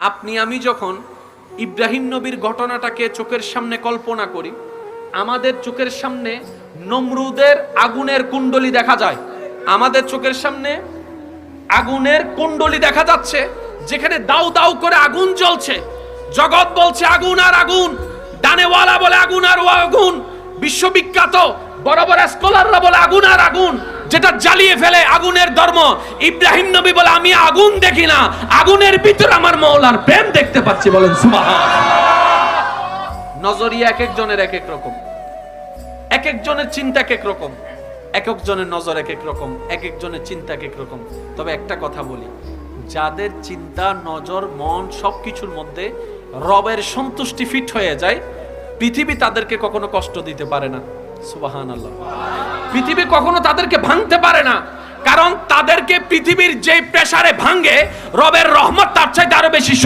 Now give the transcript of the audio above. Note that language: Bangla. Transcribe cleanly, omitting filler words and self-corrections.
আপনি আমি যখন ইব্রাহিম নবীর ঘটনাটাকে চোখের সামনে কল্পনা করি, আমাদের চোখের সামনে নমরুদের আগুনের কুণ্ডলী দেখা যায়। আমাদের চোখের সামনে আগুনের কুণ্ডলী দেখা যাচ্ছে, যেখানে দাউ দাউ করে আগুন জ্বলছে। জগৎ বলছে আগুন আর আগুন, ডানেওয়ালা বলে আগুন আর আগুন, বিশ্ববিখ্যাত বড় বড় স্কলাররা বলে আগুন আর আগুন, যেটা জ্বালিয়ে ফেলে আগুনের ধর্ম। ইব্রাহিম নবী বলে আমি আগুন দেখি না, আগুনের ভিতর আমার মাওলার প্রেম দেখতে পাচ্ছি। বলেন সুবহানাল্লাহ। নজরিয়া এক একজনের এক এক রকম, এক একজনের চিন্তা এক এক রকম, এক একজনের নজর এক এক রকম, এক একজনের চিন্তা এক এক রকম। তবে একটা কথা বলি, যাদের চিন্তা নজর মন সবকিছুর মধ্যে রবের সন্তুষ্টি ফিট হয়ে যায়, পৃথিবী তাদেরকে কখনো কষ্ট দিতে পারে না। সুবহানাল্লাহ। পৃথিবী কখনো তাদেরকে ভাঙতে পারে না, কারণ তাদেরকে পৃথিবীর যে প্রেসারে ভাঙে, রবের রহমত তার চাইতে আরো বেশি